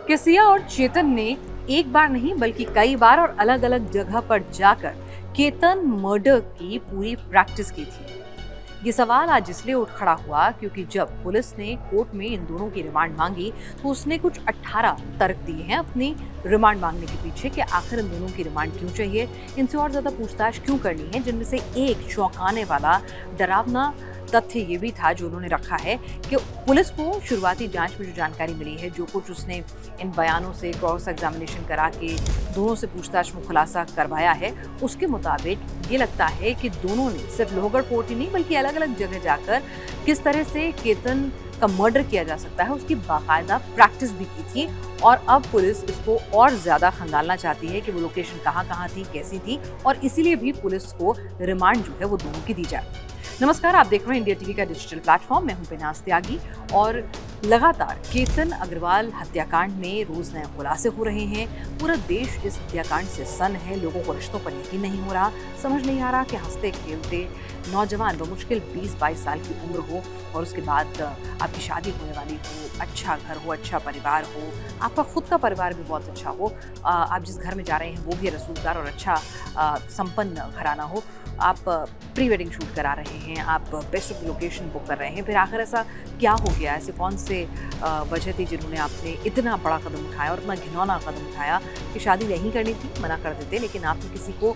कि सिया और चेतन ने एक बार नहीं बल्कि कई बार और अलग अलग जगह पर जाकर केतन मर्डर की पूरी प्रैक्टिस की थी। ये सवाल आज इसलिए उठ खड़ा हुआ क्योंकि जब पुलिस ने कोर्ट में इन दोनों की रिमांड मांगी तो उसने कुछ 18 तर्क दिए हैं अपनी रिमांड मांगने के पीछे कि आखिर इन दोनों की रिमांड क्यों चाहिए, इनसे और ज्यादा पूछताछ क्यों करनी है, जिनमें से एक चौंकाने वाला डरावना तथ्य ये भी था जो उन्होंने रखा है कि पुलिस को शुरुआती जांच में जो जानकारी मिली है, जो कुछ उसने इन बयानों से क्रॉस एग्जामिनेशन करा के दोनों से पूछताछ में खुलासा करवाया है, उसके मुताबिक ये लगता है कि दोनों ने सिर्फ लोहगढ़ फोर्ट ही नहीं बल्कि अलग अलग जगह जाकर किस तरह से केतन का मर्डर किया जा सकता है उसकी बाकायदा प्रैक्टिस भी की थी। और अब पुलिस इसको और ज्यादा खंगालना चाहती है कि वो लोकेशन कहाँ कहाँ थी, कैसी थी, और इसीलिए भी पुलिस को रिमांड जो है वो दोनों की दी जाए। नमस्कार, आप देख रहे हैं इंडिया टीवी का डिजिटल प्लेटफॉर्म। मैं हूं पिनाज त्यागी और लगातार केतन अग्रवाल हत्याकांड में रोज नए खुलासे हो रहे हैं। पूरा देश इस हत्याकांड से सन है, लोगों को रिश्तों पर यकीन नहीं हो रहा, समझ नहीं आ रहा कि हंसते खेलते नौजवान बमुश्किल 20-22 साल की उम्र हो और उसके बाद आपकी शादी होने वाली हो, अच्छा घर हो, अच्छा परिवार हो, आपका खुद का परिवार भी बहुत अच्छा हो, आप जिस घर में जा रहे हैं वो भी रसूखदार और अच्छा संपन्न घराना हो, आप प्री वेडिंग शूट करा रहे हैं, आप बेस्ट ऑफ लोकेशन बुक कर रहे हैं, फिर आखिर ऐसा क्या हो गया, ऐसे कौन से वजह थी जिन्होंने आपने इतना बड़ा कदम उठाया और इतना घिनौना कदम उठाया कि शादी नहीं करनी थी, मना कर देते, लेकिन आपने किसी को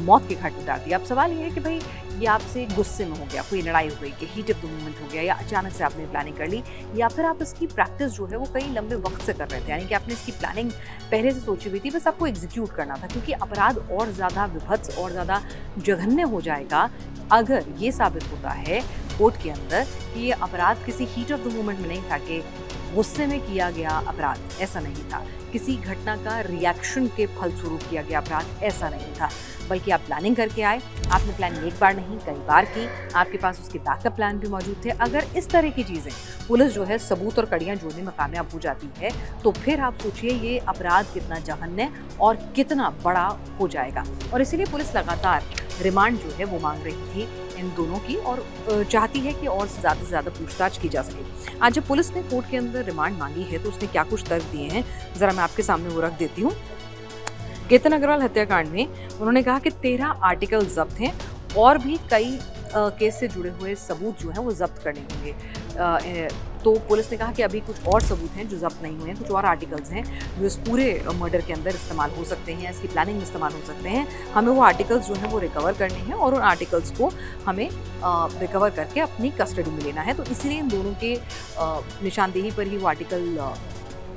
मौत के घाट उतार दिया। अब सवाल ये है कि भाई ये आपसे गुस्से में हो गया, कोई लड़ाई हो गई, कि हीट ऑफ द मोमेंट हो गया, या अचानक से आपने प्लानिंग कर ली, या फिर आप इसकी प्रैक्टिस जो है वो कई लंबे वक्त से कर रहे थे, यानी कि आपने इसकी प्लानिंग पहले से सोची हुई थी, बस आपको एग्जीक्यूट करना था। क्योंकि अपराध और ज़्यादा विभत्स और ज़्यादा जघन्य हो जाएगा अगर ये साबित होता है कोर्ट के अंदर कि ये अपराध किसी हीट ऑफ द मोमेंट में नहीं था, कि गुस्से में किया गया अपराध, ऐसा नहीं था, किसी घटना का रिएक्शन के फलस्वरूप किया गया अपराध, ऐसा नहीं था, बल्कि आप प्लानिंग करके आए, आपने प्लानिंग एक बार नहीं कई बार की, आपके पास उसके बैकअप प्लान भी मौजूद थे। अगर इस तरह की चीज़ें पुलिस जो है सबूत और कड़ियाँ जोड़ने में कामयाब हो जाती है तो फिर आप सोचिए ये अपराध कितना जघन्य और कितना बड़ा हो जाएगा। और इसीलिए पुलिस लगातार रिमांड जो है वो मांग रही थी इन दोनों की और चाहती है कि और से ज़्यादा पूछताछ की जा सके। आज जब पुलिस ने कोर्ट के अंदर रिमांड मांगी है तो उसने क्या कुछ तर्क दिए हैं, ज़रा मैं आपके सामने वो रख देती हूँ। केतन अग्रवाल हत्याकांड में उन्होंने कहा कि 13 आर्टिकल जब्त हैं और भी कई केस से जुड़े हुए सबूत जो हैं वो जब्त करने होंगे। तो पुलिस ने कहा कि अभी कुछ और सबूत हैं जो जब्त नहीं हुए हैं, कुछ और आर्टिकल्स हैं जो इस पूरे मर्डर के अंदर इस्तेमाल हो सकते हैं, इसकी प्लानिंग में इस्तेमाल हो सकते हैं। हमें वो आर्टिकल्स जो हैं वो रिकवर करने हैं और उन आर्टिकल्स को हमें रिकवर करके अपनी कस्टडी में लेना है। तो इसीलिए इन दोनों के निशानदेही पर ही वो आर्टिकल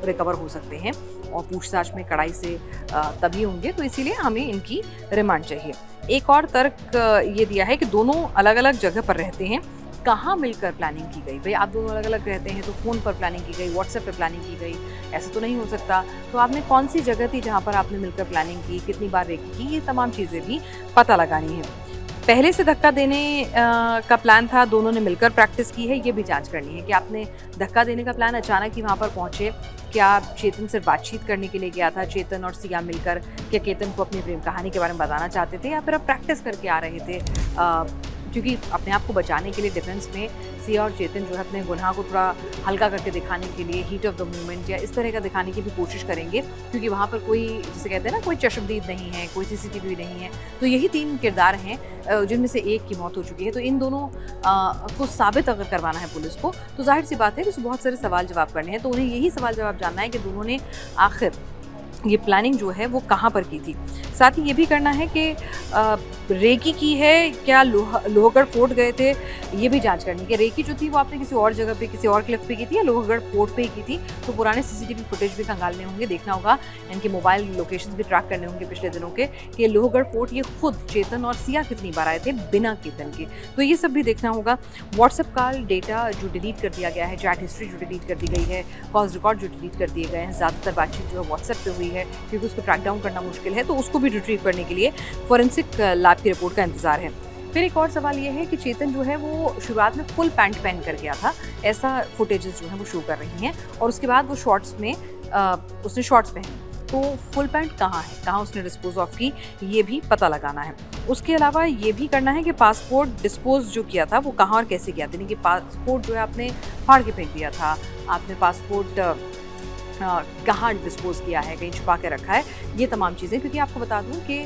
रिकवर हो सकते हैं और पूछताछ में कड़ाई से तभी होंगे, तो इसीलिए हमें इनकी रिमांड चाहिए। एक और तर्क ये दिया है कि दोनों अलग अलग जगह पर रहते हैं, कहाँ मिलकर प्लानिंग की गई। भाई आप दोनों अलग अलग रहते हैं तो फ़ोन पर प्लानिंग की गई, व्हाट्सएप पर प्लानिंग की गई, ऐसा तो नहीं हो सकता। तो आपने कौन सी जगह थी जहाँ पर आपने मिलकर प्लानिंग की, कितनी बार रेकी की, ये तमाम चीज़ें भी पता लगानी है। पहले से धक्का देने का प्लान था, दोनों ने मिलकर प्रैक्टिस की है, ये भी जांच करनी है कि आपने धक्का देने का प्लान अचानक ही वहाँ पर पहुँचे, क्या चेतन से बातचीत करने के लिए गया था, चेतन और सिया मिलकर क्या केतन को अपनी प्रेम कहानी के बारे में बताना चाहते थे, या फिर आप प्रैक्टिस करके आ रहे थे, क्योंकि अपने आप को बचाने के लिए डिफेंस में सिया और चेतन जो है अपने गुनाह को थोड़ा हल्का करके दिखाने के लिए हीट ऑफ द मोमेंट या इस तरह का दिखाने की भी कोशिश करेंगे, क्योंकि वहाँ पर कोई, जिसे कहते हैं ना, कोई चश्मदीद नहीं है, कोई सीसीटीवी नहीं है। तो यही 3 किरदार हैं जिनमें से एक की मौत हो चुकी है। तो इन दोनों को साबित अगर करवाना है पुलिस को तो जाहिर सी बात है कि उसको बहुत सारे सवाल जवाब करने हैं। तो उन्हें यही सवाल जवाब जानना है कि दोनों ने आखिर ये प्लानिंग जो है वो कहाँ पर की थी। साथ ही ये भी करना है कि रेकी की है, क्या लोहगढ़ फोर्ट गए थे, ये भी जांच करनी है कि रेकी जो थी वो आपने किसी और जगह पे, किसी और क्लिफ पे की थी या लोहगढ़ फोर्ट पे ही की थी। तो पुराने सीसीटीवी फुटेज भी खंगालने होंगे, देखना होगा, इनके मोबाइल लोकेशंस भी ट्रैक करने होंगे पिछले दिनों के, कि लोहगढ़ फोर्ट ये खुद चेतन और सिया कितनी बार आए थे बिना केतन के। तो ये सब भी देखना होगा। व्हाट्सएप कॉल डेटा जो डिलीट कर दिया गया है, चैट हिस्ट्री जो डिलीट कर दी गई है, कॉल्स रिकॉर्ड जो डिलीट कर दिए गए हैं, ज़्यादातर बातचीत जो है व्हाट्सएप पे हुई है क्योंकि उसको ट्रैक डाउन करना मुश्किल है, तो उसको भी रिट्रीव करने के लिए फॉरेंसिक लैब की रिपोर्ट का इंतजार है। फिर एक और सवाल ये है कि चेतन जो है वो शुरुआत में फुल पैंट पहन कर गया था, ऐसा फुटेजेस जो है वो शो कर रही हैं, और उसके बाद वो शॉर्ट्स में उसने शॉर्ट्स पहने। तो फुल पैंट कहाँ है, कहाँ उसने डिस्पोज ऑफ की, ये भी पता लगाना है। उसके अलावा ये भी करना है कि पासपोर्ट डिस्पोज जो किया था वो कहाँ और कैसे किया था। यानी कि पासपोर्ट जो है आपने फाड़ के फेंक दिया था, आपने पासपोर्ट कहाँ डिस्पोज किया है, कहीं छुपा के रखा है, ये तमाम चीज़ें। क्योंकि आपको बता दूं कि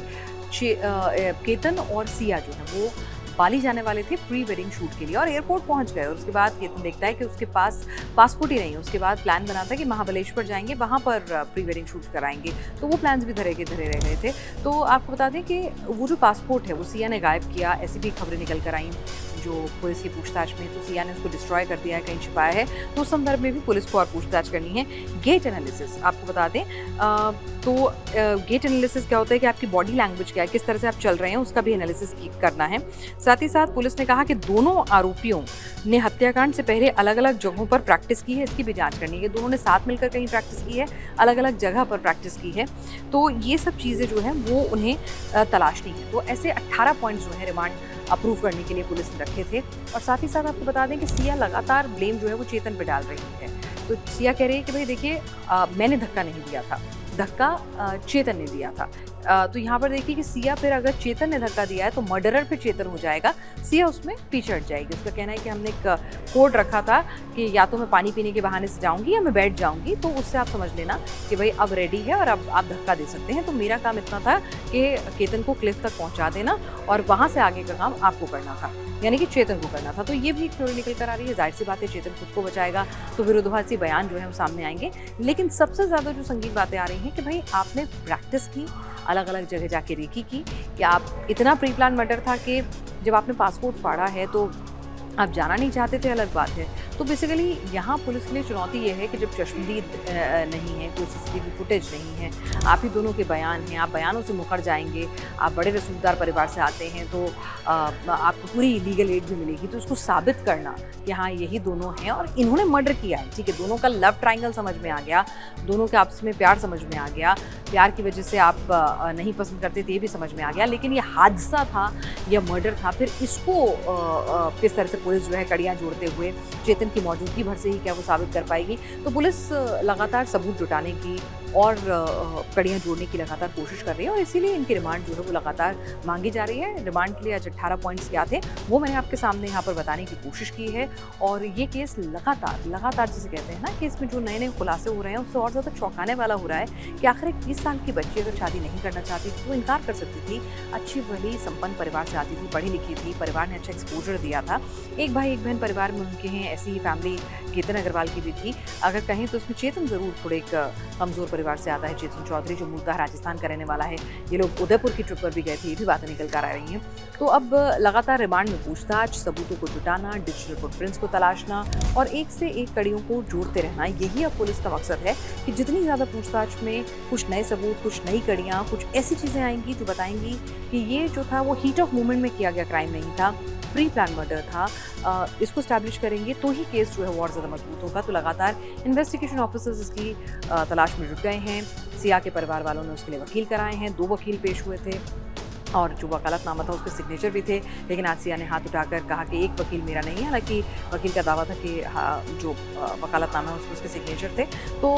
केतन और सिया जो है वो बाली जाने वाले थे प्री वेडिंग शूट के लिए और एयरपोर्ट पहुंच गए। और उसके बाद केतन देखता है कि उसके पास पासपोर्ट ही नहीं है। उसके बाद प्लान बनाता है कि महाबलेश्वर जाएंगे, वहाँ पर प्री वेडिंग शूट कराएंगे। तो वो प्लान्स भी धरे रह गए थे। तो आपको बता दें कि वो जो पासपोर्ट है वो सिया ने गायब किया, ऐसी भी खबरें निकल कर आई जो पुलिस की पूछताछ में। तो सिया ने उसको डिस्ट्रॉय कर दिया है, कहीं छिपाया है। तो उस संदर्भ में भी पुलिस को और पूछताछ करनी है। गेट एनालिसिस आपको बता दें तो गेट एनालिसिस क्या होता है कि आपकी बॉडी लैंग्वेज क्या है, किस तरह से आप चल रहे हैं, उसका भी एनालिसिस करना है। साथ ही साथ पुलिस ने कहा कि दोनों आरोपियों ने हत्याकांड से पहले अलग अलग जगहों पर प्रैक्टिस की है, इसकी भी जांच करनी है। दोनों ने साथ मिलकर कहीं प्रैक्टिस की है, अलग अलग जगह पर प्रैक्टिस की है। तो ये सब चीज़ें जो है वो उन्हें तलाशनी है। तो ऐसे 18 पॉइंट्स जो है रिमांड अप्रूव करने के लिए पुलिस ने रखे थे। और साथ ही साथ आपको बता दें कि सिया लगातार ब्लेम जो है वो चेतन पे डाल रही है। तो सिया कह रही है कि भाई देखिए मैंने धक्का नहीं दिया था, धक्का चेतन ने दिया था। तो यहाँ पर देखिए कि सिया फिर अगर चेतन ने धक्का दिया है तो मर्डरर फिर चेतन हो जाएगा, सिया उसमें पीछे हट जाएगी। उसका कहना है कि हमने एक कोड रखा था कि या तो मैं पानी पीने के बहाने से जाऊंगी या मैं बैठ जाऊंगी, तो उससे आप समझ लेना कि भाई अब रेडी है और अब आप धक्का दे सकते हैं। तो मेरा काम इतना था कि केतन को क्लिफ तक पहुंचा देना और वहां से आगे का काम आपको करना था, यानी कि चेतन को करना था। तो ये भी एक थ्योरी निकल कर आ रही है। जाहिर सी बात है चेतन खुद को बचाएगा तो विरोधाभासी बयान जो है वो सामने आएंगे। लेकिन सबसे ज़्यादा जो संगीन बातें आ रही हैं कि भाई आपने प्रैक्टिस की, अलग अलग जगह जाके रेकी की, या आप इतना प्री प्लान मर्डर था कि जब आपने पासपोर्ट फाड़ा है तो आप जाना नहीं चाहते थे, अलग बात है। तो बेसिकली यहाँ पुलिस के लिए चुनौती ये है कि जब चश्मदीद नहीं है, कोई सीसीटीवी फुटेज नहीं है, आप ही दोनों के बयान हैं, आप बयानों से मुकर जाएंगे, आप बड़े रसूखदार परिवार से आते हैं तो आपको पूरी लीगल एड भी मिलेगी। तो उसको साबित करना कि हाँ यही दोनों हैं और इन्होंने मर्डर किया है, ठीक है, दोनों का लव ट्रायंगल समझ में आ गया, दोनों के आपस में प्यार समझ में आ गया, प्यार की वजह से आप नहीं पसंद करते थे ये भी समझ में आ गया। लेकिन ये हादसा था या मर्डर था, फिर इसको किस तरह से पुलिस जो है कड़ियाँ जोड़ते हुए चेतन की मौजूदगी भर से ही क्या वो साबित कर पाएगी। तो पुलिस लगातार सबूत जुटाने की और कड़ियाँ जोड़ने की लगातार कोशिश कर रही है और इसीलिए इनकी रिमांड जो है वो लगातार मांगी जा रही है। रिमांड के लिए आज 18 पॉइंट्स क्या थे वो मैंने आपके सामने यहाँ पर बताने की कोशिश की है। और ये केस लगातार जिसे कहते हैं ना कि इसमें जो नए खुलासे हो रहे हैं उससे और ज़्यादा चौंकाने वाला हो रहा है कि आखिर एक 20 साल की बच्ची अगर शादी नहीं करना चाहती थी तो इनकार कर सकती थी। अच्छी भली संपन्न परिवार से आती थी, पढ़ी लिखी थी, परिवार ने अच्छा एक्सपोजर दिया था, एक भाई एक बहन परिवार में उनके हैं, ऐसी ही फैमिली केतन अग्रवाल की भी थी। अगर कहें तो उसमें चेतन ज़रूर थोड़े एक कमज़ोर परिवार से आता है, चेतन चौधरी जो मूलतः राजस्थान का रहने वाला है। ये लोग उदयपुर की ट्रिप पर भी गए थे, ये भी बातें निकल कर आ रही हैं। तो अब लगातार रिमांड में पूछताछ, सबूतों को जुटाना, डिजिटल फुटप्रिंट्स को तलाशना और एक से एक कड़ियों को जोड़ते रहना, यही अब पुलिस का मकसद है कि जितनी ज़्यादा पूछताछ में कुछ नए सबूत, कुछ नई कड़ियाँ, कुछ ऐसी चीज़ें आएंगी जो बताएंगी कि ये जो था वो हीट ऑफ मोमेंट में किया गया क्राइम नहीं था, प्री प्लान मर्डर था। इसको स्टैब्लिश करेंगे तो ही केस जो है वो और ज़्यादा मजबूत होगा। तो लगातार इन्वेस्टिगेशन ऑफिसर्स इसकी तलाश में जुट गए हैं। सिया के परिवार वालों ने उसके लिए वकील कराए हैं, 2 वकील पेश हुए थे और जो वकालतनामा था उस पर सिग्नेचर भी थे। लेकिन आज सिया ने हाथ उठाकर कहा कि एक वकील मेरा नहीं है। हालांकि वकील का दावा था कि जो वकालतनामा है उसके सिग्नेचर थे। तो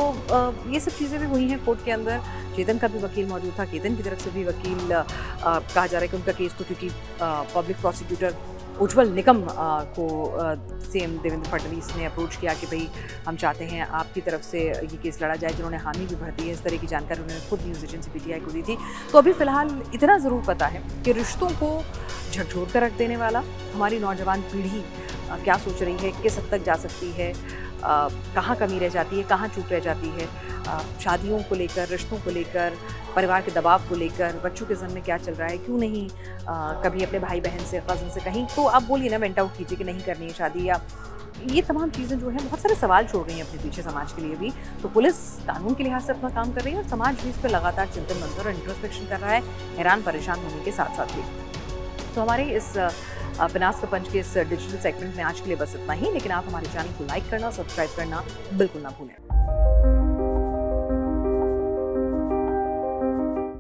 ये सब चीज़ें भी हुई हैं कोर्ट के अंदर। चेतन का भी वकील मौजूद था, केतन की तरफ से भी वकील कहा जा रहा है कि उनका केस तो क्योंकि पब्लिक प्रोसिक्यूटर उज्ज्वल निकम को सीएम देवेंद्र फडणवीस ने अप्रोच किया कि भाई हम चाहते हैं आपकी तरफ से ये केस लड़ा जाए, जिन्होंने हामी भी भर दी है। इस तरह की जानकारी उन्होंने खुद न्यूज़ एजेंसी पीटीआई को दी थी। तो अभी फिलहाल इतना ज़रूर पता है कि रिश्तों को झकझोर कर रख देने वाला हमारी नौजवान पीढ़ी क्या सोच रही है, किस हद तक जा सकती है, कहाँ कमी रह जाती है, कहाँ चूक रह जाती है, शादियों को लेकर, रिश्तों को लेकर, परिवार के दबाव को लेकर, बच्चों के जहन में क्या चल रहा है, क्यों नहीं कभी अपने भाई बहन से, कज़न से कहीं तो आप बोलिए ना वेंट आउट कीजिए कि नहीं करनी है शादी, या ये तमाम चीज़ें जो हैं बहुत सारे सवाल छोड़ रही हैं अपने पीछे समाज के लिए भी। तो पुलिस कानून के लिहाज से अपना काम कर रही है और समाज भी इस पर लगातार चिंतन मंथन और इंट्रोस्पेक्शन कर रहा है, हैरान परेशान होने के साथ साथ भी। तो हमारे इस पिनास का पंच के इस डिजिटल सेगमेंट में आज के लिए बस इतना ही। लेकिन आप हमारे चैनल को लाइक करना, सब्सक्राइब करना बिल्कुल ना भूलें।